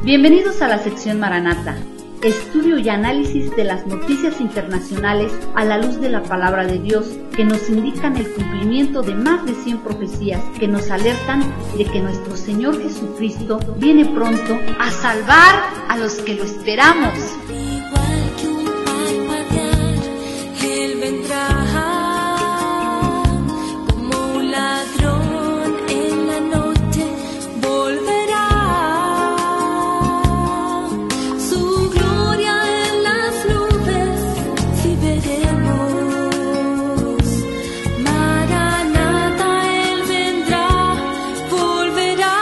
Bienvenidos a la sección Maranata, estudio y análisis de las noticias internacionales a la luz de la palabra de Dios, que nos indican el cumplimiento de más de 100 profecías que nos alertan de que nuestro Señor Jesucristo viene pronto a salvar a los que lo esperamos. Igual que un parpadear, Él vendrá como un ladrón en la noche, volverá. Su gloria en las nubes, si veremos. Maranata, Él vendrá, volverá.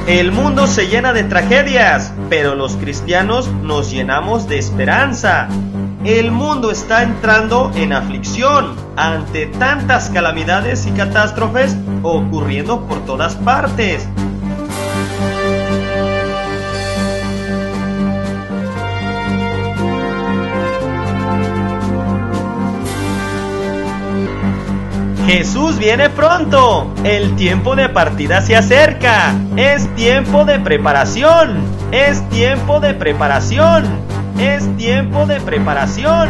El mundo se llena de tragedias, pero los cristianos nos llenamos de esperanza. El mundo está entrando en aflicción ante tantas calamidades y catástrofes ocurriendo por todas partes. Jesús viene pronto, el tiempo de partida se acerca, es tiempo de preparación, es tiempo de preparación, es tiempo de preparación.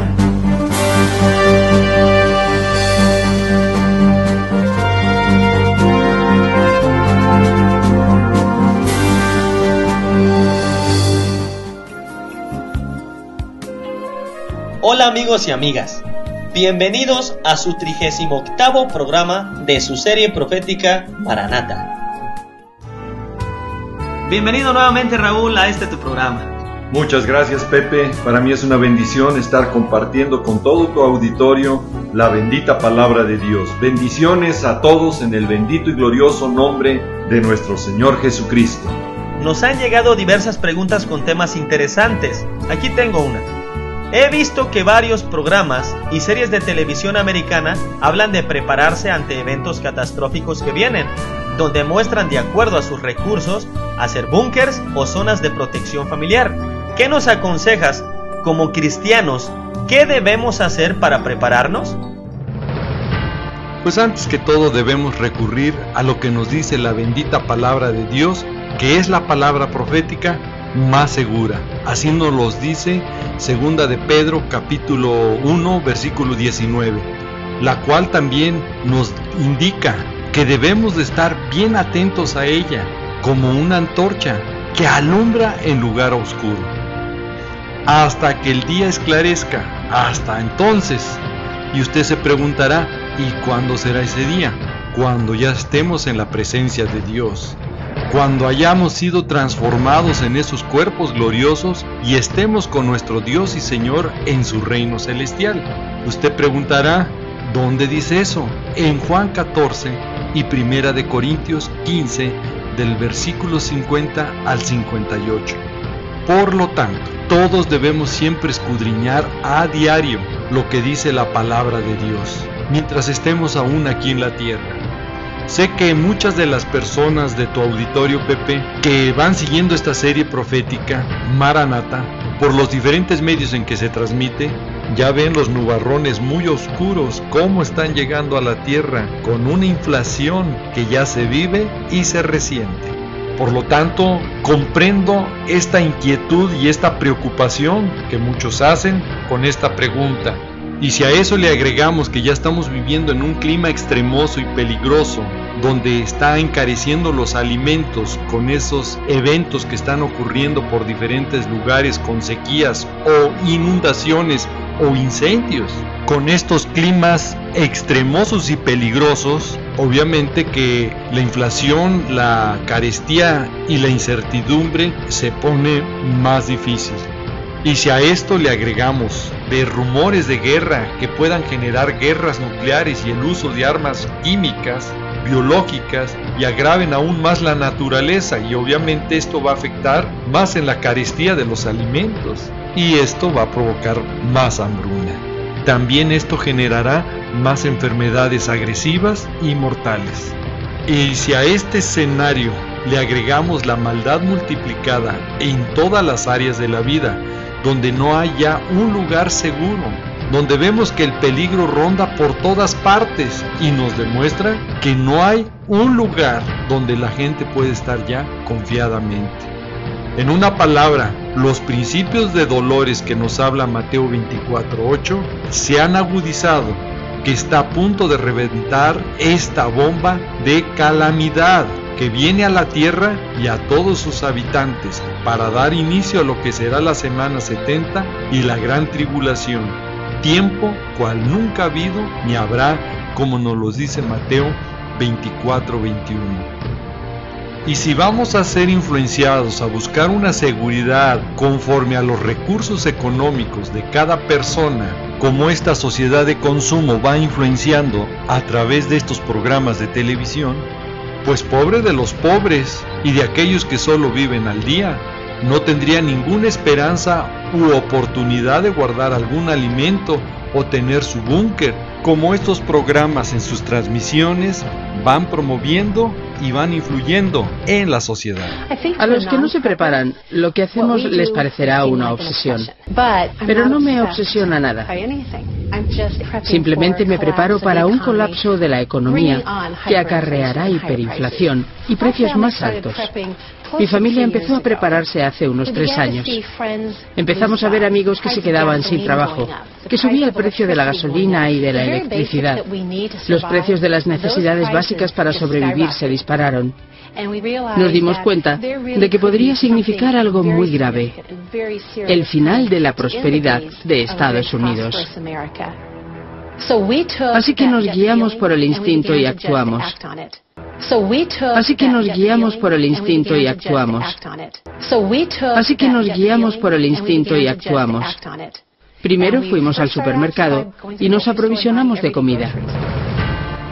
Hola amigos y amigas. Bienvenidos a su 38º programa de su serie profética Maranata. Bienvenido nuevamente, Raúl, a tu programa. Muchas gracias, Pepe. Para mí es una bendición estar compartiendo con todo tu auditorio la bendita palabra de Dios. Bendiciones a todos en el bendito y glorioso nombre de nuestro Señor Jesucristo. Nos han llegado diversas preguntas con temas interesantes. Aquí tengo una. He visto que varios programas y series de televisión americana hablan de prepararse ante eventos catastróficos que vienen, donde muestran de acuerdo a sus recursos hacer búnkers o zonas de protección familiar. ¿Qué nos aconsejas como cristianos? ¿Qué debemos hacer para prepararnos? Pues antes que todo debemos recurrir a lo que nos dice la bendita palabra de Dios, que es la palabra profética más segura. Así nos los dice Segunda de Pedro capítulo 1 versículo 19, la cual también nos indica que debemos de estar bien atentos a ella, como una antorcha que alumbra en lugar oscuro, hasta que el día esclarezca. Hasta entonces. Y usted se preguntará, ¿y cuándo será ese día? Cuando ya estemos en la presencia de Dios, cuando hayamos sido transformados en esos cuerpos gloriosos y estemos con nuestro Dios y Señor en su reino celestial. Usted preguntará, ¿dónde dice eso? En Juan 14 y Primera de Corintios 15, del versículo 50 al 58. Por lo tanto, todos debemos siempre escudriñar a diario lo que dice la palabra de Dios, mientras estemos aún aquí en la tierra. Sé que muchas de las personas de tu auditorio, Pepe, que van siguiendo esta serie profética, Maranata, por los diferentes medios en que se transmite, ya ven los nubarrones muy oscuros cómo están llegando a la tierra, con una inflación que ya se vive y se resiente. Por lo tanto, comprendo esta inquietud y esta preocupación que muchos hacen con esta pregunta. Y si a eso le agregamos que ya estamos viviendo en un clima extremoso y peligroso, donde está encareciendo los alimentos con esos eventos que están ocurriendo por diferentes lugares con sequías o inundaciones o incendios, con estos climas extremosos y peligrosos, obviamente que la inflación, la carestía y la incertidumbre se pone más difícil. Y si a esto le agregamos de rumores de guerra que puedan generar guerras nucleares y el uso de armas químicas, biológicas, y agraven aún más la naturaleza, y obviamente esto va a afectar más en la carestía de los alimentos, y esto va a provocar más hambruna. También esto generará más enfermedades agresivas y mortales. Y si a este escenario le agregamos la maldad multiplicada en todas las áreas de la vida, donde no hay ya un lugar seguro, donde vemos que el peligro ronda por todas partes y nos demuestra que no hay un lugar donde la gente puede estar ya confiadamente. En una palabra, los principios de dolores que nos habla Mateo 24:8 se han agudizado, que está a punto de reventar esta bomba de calamidad que viene a la tierra y a todos sus habitantes para dar inicio a lo que será la semana 70 y la gran tribulación, tiempo cual nunca ha habido ni habrá, como nos lo dice Mateo 24:21. Y si vamos a ser influenciados a buscar una seguridad conforme a los recursos económicos de cada persona, como esta sociedad de consumo va influenciando a través de estos programas de televisión, pues pobre de los pobres y de aquellos que solo viven al día, no tendría ninguna esperanza u oportunidad de guardar algún alimento o tener su búnker, como estos programas en sus transmisiones van promoviendo y van influyendo en la sociedad. A los que no se preparan, lo que hacemos les parecerá una obsesión, pero no me obsesiona nada. Simplemente me preparo para un colapso de la economía que acarreará hiperinflación y precios más altos. Mi familia empezó a prepararse hace unos 3 años. Empezamos a ver amigos que se quedaban sin trabajo, que subía el precio de la gasolina y de la electricidad. Los precios de las necesidades básicas para sobrevivir se dispararon. Nos dimos cuenta de que podría significar algo muy grave: el final de la prosperidad de Estados Unidos. Así que nos guiamos por el instinto y actuamos. Así que nos guiamos por el instinto y actuamos. Así que nos guiamos por el instinto y actuamos. Primero fuimos al supermercado y nos aprovisionamos de comida.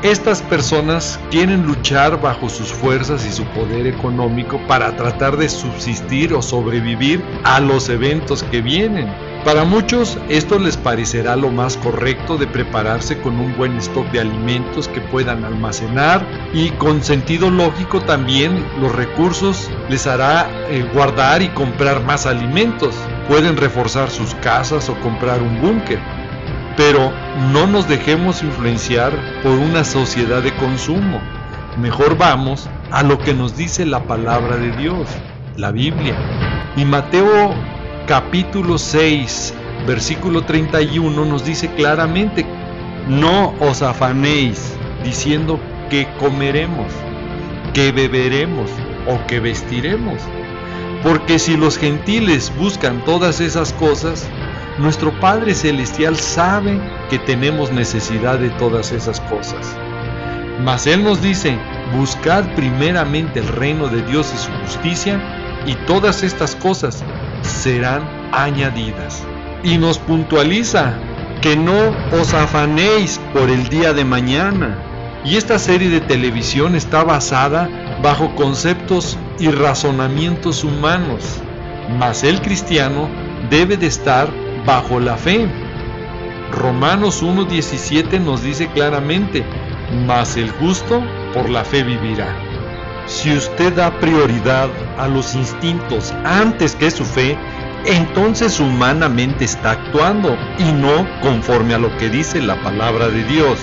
Estas personas quieren luchar bajo sus fuerzas y su poder económico para tratar de subsistir o sobrevivir a los eventos que vienen. Para muchos esto les parecerá lo más correcto, de prepararse con un buen stock de alimentos que puedan almacenar, y con sentido lógico también los recursos les hará guardar y comprar más alimentos. Pueden reforzar sus casas o comprar un búnker. Pero no nos dejemos influenciar por una sociedad de consumo. Mejor vamos a lo que nos dice la palabra de Dios, la Biblia. Y Mateo capítulo 6, versículo 31 nos dice claramente: no os afanéis diciendo qué comeremos, qué beberemos o qué vestiremos. Porque si los gentiles buscan todas esas cosas, nuestro Padre Celestial sabe que tenemos necesidad de todas esas cosas. Mas Él nos dice: buscad primeramente el reino de Dios y su justicia, y todas estas cosas serán añadidas. Y nos puntualiza que no os afanéis por el día de mañana. Y esta serie de televisión está basada bajo conceptos y razonamientos humanos, mas el cristiano debe de estar bajo la fe. Romanos 1:17 nos dice claramente: mas el justo por la fe vivirá. Si usted da prioridad a los instintos antes que su fe, entonces humanamente está actuando y no conforme a lo que dice la palabra de Dios.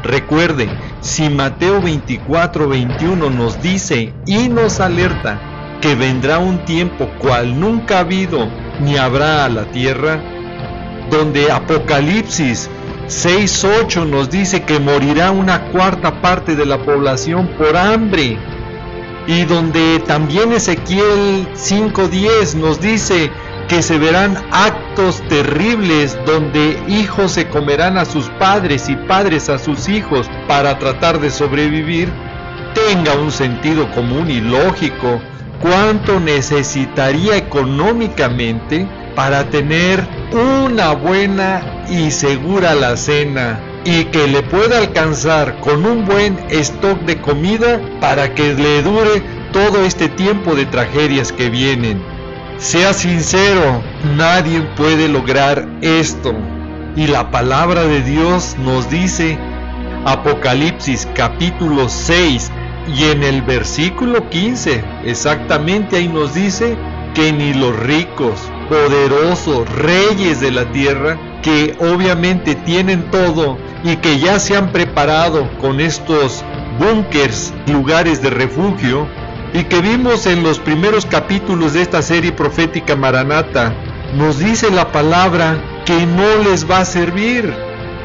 Recuerde, si Mateo 24:21 nos dice y nos alerta que vendrá un tiempo cual nunca ha habido ni habrá a la tierra, donde Apocalipsis 6:8 nos dice que morirá una cuarta parte de la población por hambre, y donde también Ezequiel 5:10 nos dice que se verán actos terribles donde hijos se comerán a sus padres y padres a sus hijos para tratar de sobrevivir, tenga un sentido común y lógico cuánto necesitaría económicamente para tener una buena y segura alacena, y que le pueda alcanzar con un buen stock de comida para que le dure todo este tiempo de tragedias que vienen. Sea sincero, nadie puede lograr esto. Y la palabra de Dios nos dice, Apocalipsis capítulo 6 y en el versículo 15, exactamente ahí nos dice que ni los ricos, poderosos, reyes de la tierra, que obviamente tienen todo y que ya se han preparado con estos búnkers, lugares de refugio, y que vimos en los primeros capítulos de esta serie profética Maranata. Nos dice la palabra que no les va a servir,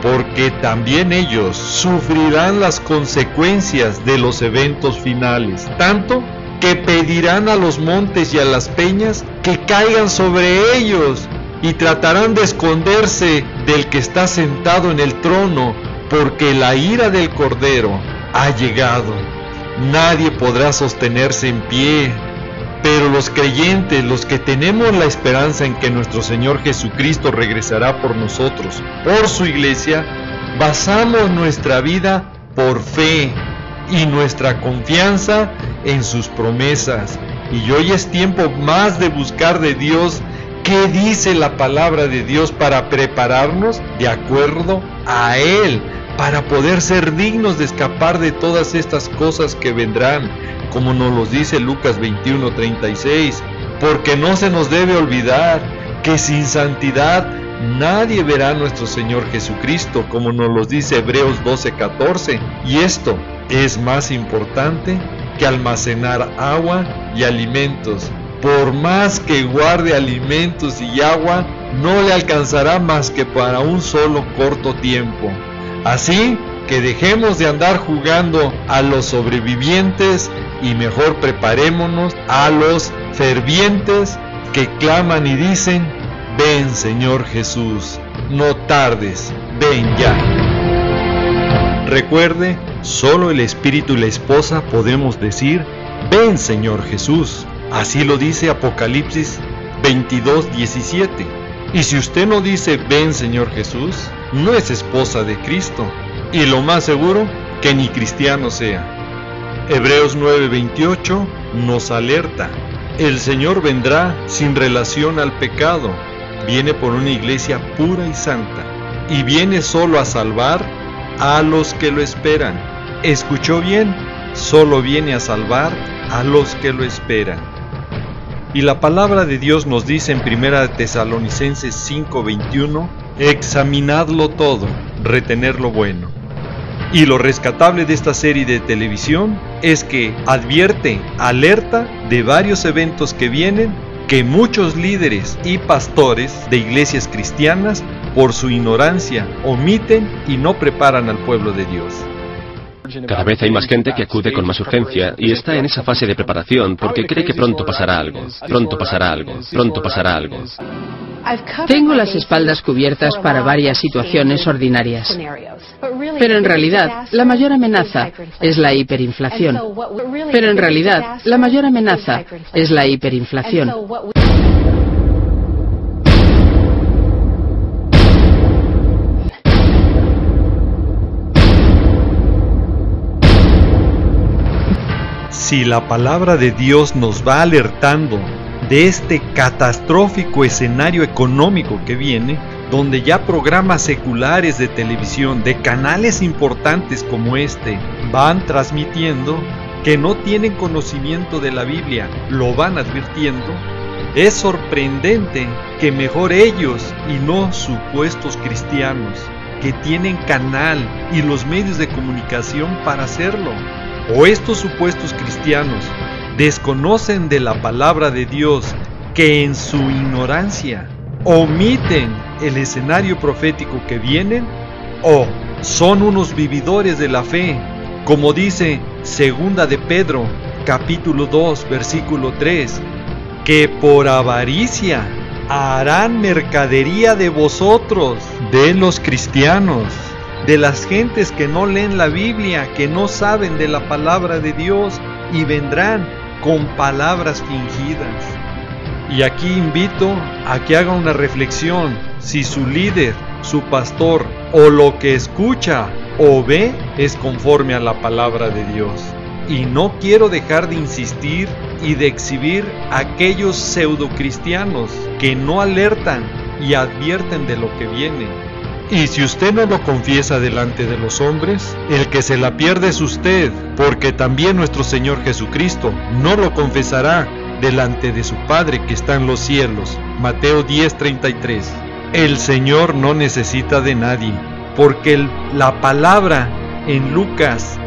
porque también ellos sufrirán las consecuencias de los eventos finales, tanto que pedirán a los montes y a las peñas que caigan sobre ellos, y tratarán de esconderse del que está sentado en el trono, porque la ira del Cordero ha llegado. Nadie podrá sostenerse en pie. Pero los creyentes, los que tenemos la esperanza en que nuestro Señor Jesucristo regresará por nosotros, por su iglesia, basamos nuestra vida por fe y nuestra confianza en sus promesas. Y hoy es tiempo más de buscar de Dios qué dice la palabra de Dios para prepararnos de acuerdo a Él, para poder ser dignos de escapar de todas estas cosas que vendrán, como nos los dice Lucas 21:36, porque no se nos debe olvidar que sin santidad nadie verá a nuestro Señor Jesucristo, como nos los dice Hebreos 12:14, y esto es más importante que almacenar agua y alimentos. Por más que guarde alimentos y agua, no le alcanzará más que para un solo corto tiempo. Así que dejemos de andar jugando a los sobrevivientes y mejor preparémonos a los fervientes que claman y dicen: ven, Señor Jesús, no tardes, ven ya. Recuerde, solo el Espíritu y la esposa podemos decir: ven, Señor Jesús. Así lo dice Apocalipsis 22:17. Y si usted no dice ven, Señor Jesús, no es esposa de Cristo, y lo más seguro que ni cristiano sea. Hebreos 9:28 nos alerta: el Señor vendrá sin relación al pecado, viene por una iglesia pura y santa, y viene solo a salvar a los que lo esperan. ¿Escuchó bien? Solo viene a salvar a los que lo esperan. Y la palabra de Dios nos dice en 1 Tesalonicenses 5:21: examinadlo todo, retener lo bueno. Y lo rescatable de esta serie de televisión es que advierte, alerta de varios eventos que vienen, que muchos líderes y pastores de iglesias cristianas, por su ignorancia, omiten y no preparan al pueblo de Dios. Cada vez hay más gente que acude con más urgencia y está en esa fase de preparación porque cree que pronto pasará algo, pronto pasará algo, pronto pasará algo. Tengo las espaldas cubiertas para varias situaciones ordinarias. Pero en realidad, la mayor amenaza es la hiperinflación. Pero en realidad, la mayor amenaza es la hiperinflación. Si la palabra de Dios nos va alertando de este catastrófico escenario económico que viene, donde ya programas seculares de televisión, de canales importantes como este, van transmitiendo que no tienen conocimiento de la Biblia, lo van advirtiendo, es sorprendente que mejor ellos y no supuestos cristianos, que tienen canal y los medios de comunicación para hacerlo, o estos supuestos cristianos desconocen de la palabra de Dios, que en su ignorancia omiten el escenario profético que vienen, o son unos vividores de la fe, como dice 2 de Pedro, capítulo 2, versículo 3, que por avaricia harán mercadería de vosotros, de los cristianos, de las gentes que no leen la Biblia, que no saben de la palabra de Dios, y vendrán con palabras fingidas. Y aquí invito a que haga una reflexión: si su líder, su pastor, o lo que escucha o ve es conforme a la palabra de Dios. Y no quiero dejar de insistir y de exhibir a aquellos pseudocristianos que no alertan y advierten de lo que viene. Y si usted no lo confiesa delante de los hombres, el que se la pierde es usted, porque también nuestro Señor Jesucristo no lo confesará delante de su Padre que está en los cielos. Mateo 10:33. El Señor no necesita de nadie, porque la palabra en Lucas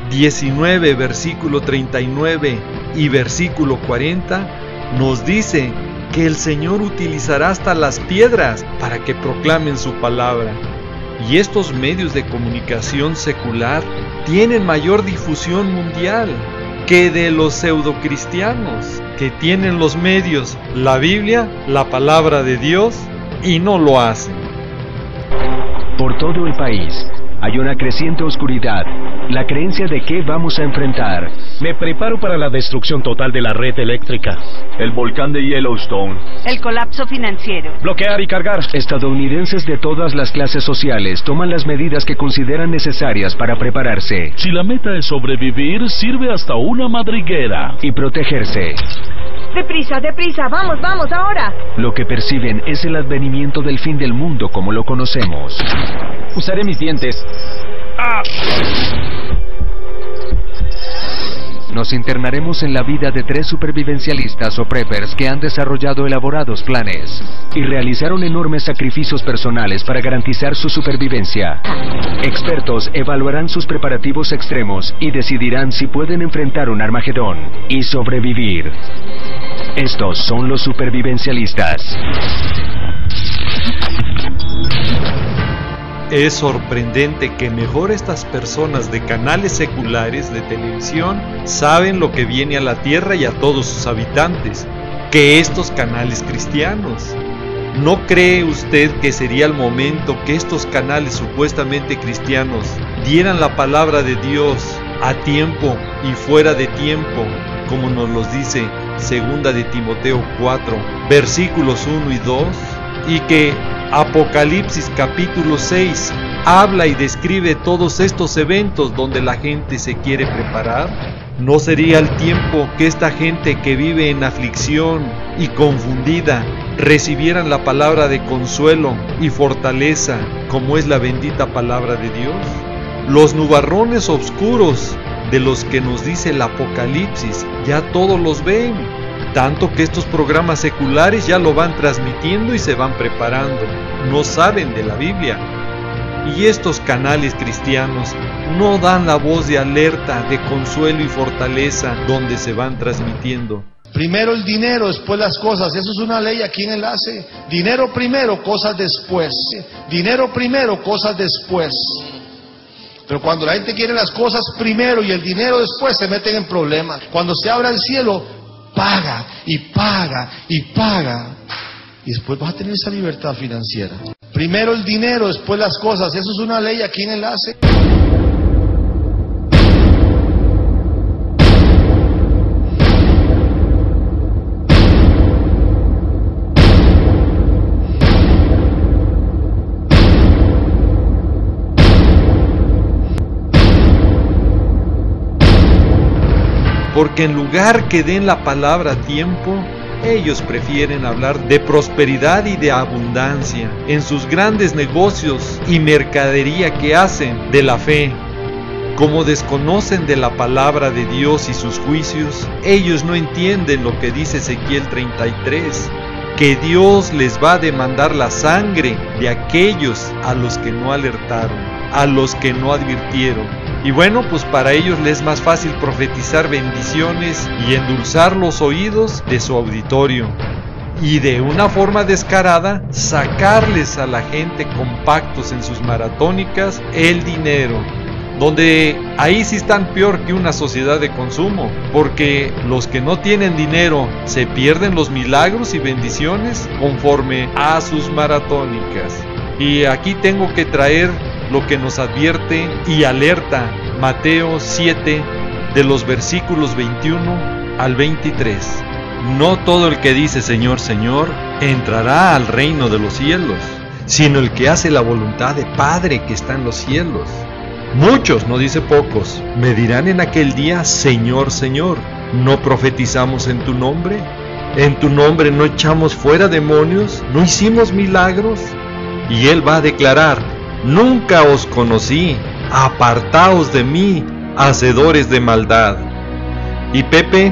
19, versículo 39 y versículo 40, nos dice que el Señor utilizará hasta las piedras para que proclamen su palabra. Y estos medios de comunicación secular tienen mayor difusión mundial que de los pseudocristianos, que tienen los medios, la Biblia, la palabra de Dios, y no lo hacen. Por todo el país hay una creciente oscuridad, la creencia de que vamos a enfrentar. Me preparo para la destrucción total de la red eléctrica. El volcán de Yellowstone. El colapso financiero. Bloquear y cargar. Estadounidenses de todas las clases sociales toman las medidas que consideran necesarias para prepararse. Si la meta es sobrevivir, sirve hasta una madriguera. Y protegerse. ¡Deprisa, deprisa! ¡Vamos, vamos, ahora! Lo que perciben es el advenimiento del fin del mundo como lo conocemos. Usaré mis dientes. ¡Ah! Nos internaremos en la vida de 3 supervivencialistas o preppers que han desarrollado elaborados planes y realizaron enormes sacrificios personales para garantizar su supervivencia. Expertos evaluarán sus preparativos extremos y decidirán si pueden enfrentar un Armagedón y sobrevivir. Estos son los supervivencialistas. Es sorprendente que mejor estas personas de canales seculares de televisión saben lo que viene a la tierra y a todos sus habitantes que estos canales cristianos. ¿No cree usted que sería el momento que estos canales supuestamente cristianos dieran la palabra de Dios a tiempo y fuera de tiempo, como nos los dice 2 de Timoteo 4, versículos 1 y 2, y que Apocalipsis capítulo 6 habla y describe todos estos eventos donde la gente se quiere preparar? ¿No sería el tiempo que esta gente que vive en aflicción y confundida recibieran la palabra de consuelo y fortaleza, como es la bendita palabra de Dios? Los nubarrones oscuros de los que nos dice el Apocalipsis ya todos los ven, tanto que estos programas seculares ya lo van transmitiendo y se van preparando. No saben de la Biblia. Y estos canales cristianos no dan la voz de alerta, de consuelo y fortaleza donde se van transmitiendo. Primero el dinero, después las cosas. Eso es una ley aquí en Enlace. Dinero primero, cosas después. Dinero primero, cosas después. Pero cuando la gente quiere las cosas primero y el dinero después, se meten en problemas. Cuando se abra el cielo, paga y paga y paga. Y después vas a tener esa libertad financiera. Primero el dinero, después las cosas. Eso es una ley aquí en Enlace. Porque en lugar que den la palabra a tiempo, ellos prefieren hablar de prosperidad y de abundancia en sus grandes negocios y mercadería que hacen de la fe. Como desconocen de la palabra de Dios y sus juicios, ellos no entienden lo que dice Ezequiel 33, que Dios les va a demandar la sangre de aquellos a los que no alertaron, a los que no advirtieron. Y bueno, pues para ellos les es más fácil profetizar bendiciones y endulzar los oídos de su auditorio. Y de una forma descarada, sacarles a la gente con pactos en sus maratónicas el dinero. Donde ahí sí están peor que una sociedad de consumo. Porque los que no tienen dinero se pierden los milagros y bendiciones conforme a sus maratónicas. Y aquí tengo que traer lo que nos advierte y alerta Mateo 7 de los versículos 21 al 23. No todo el que dice Señor, Señor, entrará al reino de los cielos, sino el que hace la voluntad de Padre que está en los cielos. Muchos, no dice pocos, me dirán en aquel día, Señor, Señor, ¿no profetizamos en tu nombre? ¿En tu nombre no echamos fuera demonios? ¿No hicimos milagros? Y Él va a declarar, nunca os conocí, apartaos de mí, hacedores de maldad. Y Pepe,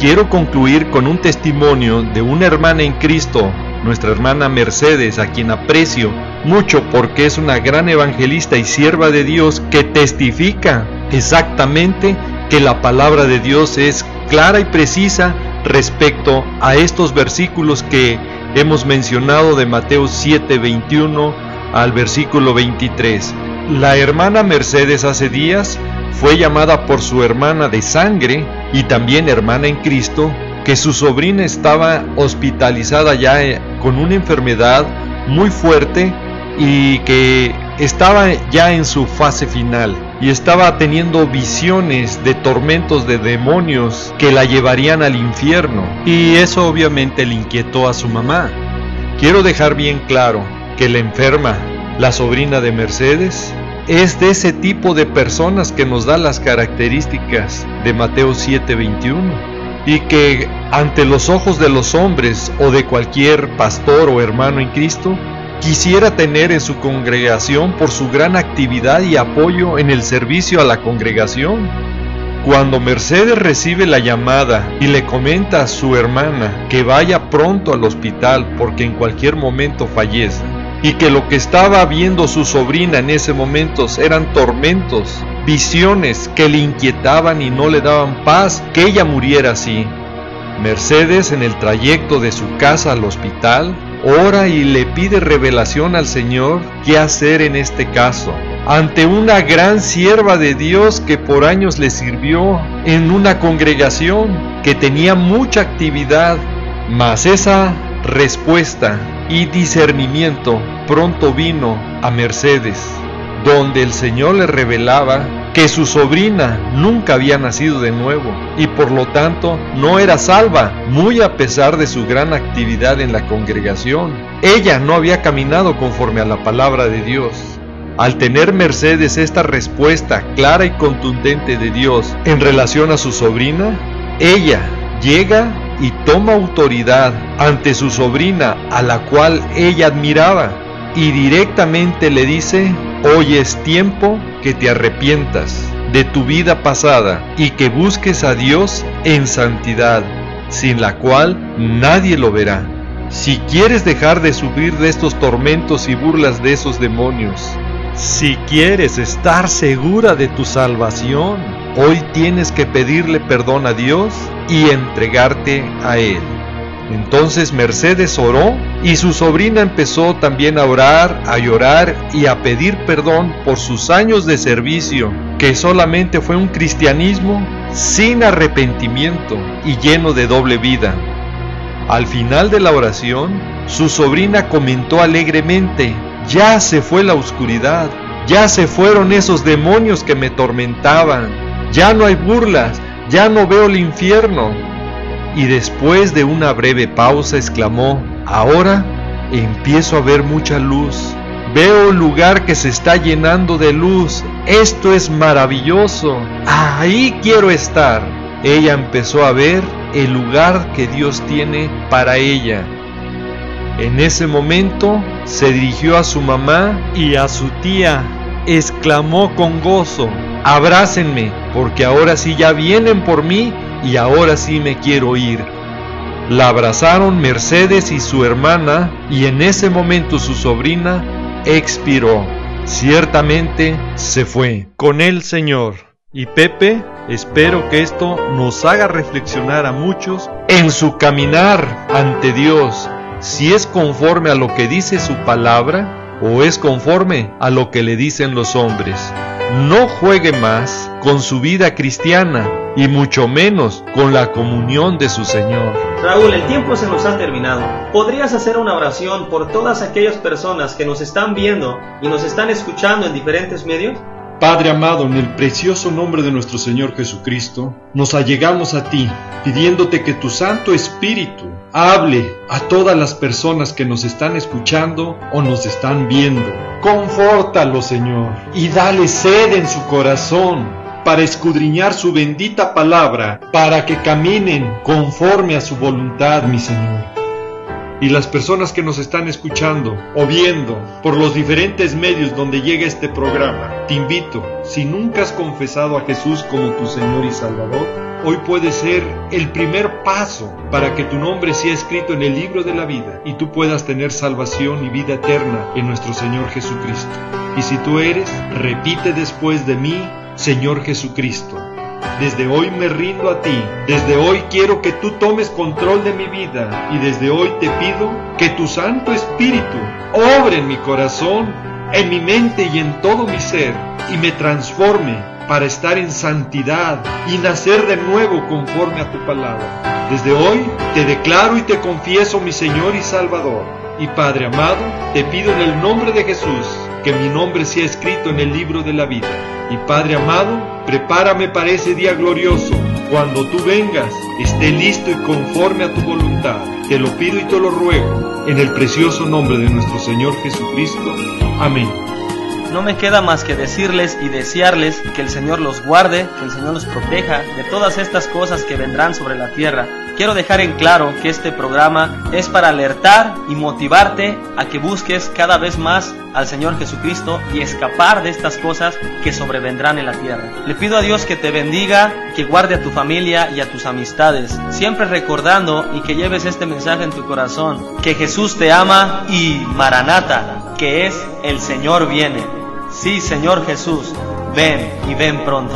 quiero concluir con un testimonio de una hermana en Cristo, nuestra hermana Mercedes, a quien aprecio mucho porque es una gran evangelista y sierva de Dios, que testifica exactamente que la palabra de Dios es clara y precisa respecto a estos versículos que hemos mencionado de Mateo 7:21 al versículo 23. La hermana Mercedes hace días fue llamada por su hermana de sangre y también hermana en Cristo, que su sobrina estaba hospitalizada ya con una enfermedad muy fuerte y que estaba ya en su fase final y estaba teniendo visiones de tormentos de demonios que la llevarían al infierno, y eso obviamente le inquietó a su mamá. Quiero dejar bien claro que la enferma, la sobrina de Mercedes, es de ese tipo de personas que nos da las características de Mateo 7:21, y que ante los ojos de los hombres o de cualquier pastor o hermano en Cristo quisiera tener en su congregación por su gran actividad y apoyo en el servicio a la congregación. Cuando Mercedes recibe la llamada y le comenta a su hermana que vaya pronto al hospital porque en cualquier momento fallece, y que lo que estaba viendo su sobrina en ese momento eran tormentos, visiones que le inquietaban y no le daban paz, que ella muriera así, Mercedes, en el trayecto de su casa al hospital, ora y le pide revelación al Señor qué hacer en este caso, ante una gran sierva de Dios que por años le sirvió en una congregación que tenía mucha actividad, mas esa respuesta y discernimiento pronto vino a Mercedes, donde el Señor le revelaba que su sobrina nunca había nacido de nuevo y por lo tanto no era salva, muy a pesar de su gran actividad en la congregación. Ella no había caminado conforme a la palabra de Dios. Al tener Mercedes esta respuesta clara y contundente de Dios en relación a su sobrina, ella llega y toma autoridad ante su sobrina, a la cual ella admiraba, y directamente le dice: hoy es tiempo que te arrepientas de tu vida pasada y que busques a Dios en santidad, sin la cual nadie lo verá. Si quieres dejar de sufrir de estos tormentos y burlas de esos demonios, si quieres estar segura de tu salvación, hoy tienes que pedirle perdón a Dios y entregarte a Él. Entonces Mercedes oró y su sobrina empezó también a orar, a llorar y a pedir perdón por sus años de servicio, que solamente fue un cristianismo sin arrepentimiento y lleno de doble vida. Al final de la oración, su sobrina comentó alegremente: ya se fue la oscuridad, ya se fueron esos demonios que me tormentaban, ya no hay burlas, ya no veo el infierno. Y después de una breve pausa exclamó: ahora empiezo a ver mucha luz, veo un lugar que se está llenando de luz, esto es maravilloso, ahí quiero estar. Ella empezó a ver el lugar que Dios tiene para ella. En ese momento se dirigió a su mamá y a su tía, exclamó con gozo: abrácenme, porque ahora sí ya vienen por mí y ahora sí me quiero ir. La abrazaron Mercedes y su hermana, y en ese momento su sobrina expiró. Ciertamente se fue con el Señor. Y Pepe, espero que esto nos haga reflexionar a muchos en su caminar ante Dios, si es conforme a lo que dice su palabra o es conforme a lo que le dicen los hombres. No juegue más con su vida cristiana y mucho menos con la comunión de su Señor. Raúl, el tiempo se nos ha terminado. ¿Podrías hacer una oración por todas aquellas personas que nos están viendo y nos están escuchando en diferentes medios? Padre amado, en el precioso nombre de nuestro Señor Jesucristo, nos allegamos a ti, pidiéndote que tu Santo Espíritu hable a todas las personas que nos están escuchando o nos están viendo. Confórtalo, Señor, y dale sed en su corazón para escudriñar su bendita palabra, para que caminen conforme a su voluntad, mi Señor. y las personas que nos están escuchando o viendo por los diferentes medios donde llega este programa, te invito, si nunca has confesado a Jesús como tu Señor y Salvador, hoy puede ser el primer paso para que tu nombre sea escrito en el libro de la vida y tú puedas tener salvación y vida eterna en nuestro Señor Jesucristo. Y si tú eres, repite después de mí: Señor Jesucristo, desde hoy me rindo a ti, desde hoy quiero que tú tomes control de mi vida y desde hoy te pido que tu Santo Espíritu obre en mi corazón, en mi mente y en todo mi ser y me transforme para estar en santidad y nacer de nuevo conforme a tu palabra. Desde hoy te declaro y te confieso mi Señor y Salvador. Y Padre amado, te pido en el nombre de Jesús que mi nombre sea escrito en el libro de la vida. Y Padre amado, prepárame para ese día glorioso. Cuando tú vengas, esté listo y conforme a tu voluntad. Te lo pido y te lo ruego, en el precioso nombre de nuestro Señor Jesucristo. Amén. No me queda más que decirles y desearles que el Señor los guarde, que el Señor los proteja de todas estas cosas que vendrán sobre la tierra. Quiero dejar en claro que este programa es para alertar y motivarte a que busques cada vez más al Señor Jesucristo y escapar de estas cosas que sobrevendrán en la tierra. Le pido a Dios que te bendiga, que guarde a tu familia y a tus amistades, siempre recordando y que lleves este mensaje en tu corazón, que Jesús te ama y Maranata, que es el Señor viene. Sí, Señor Jesús, ven y ven pronto.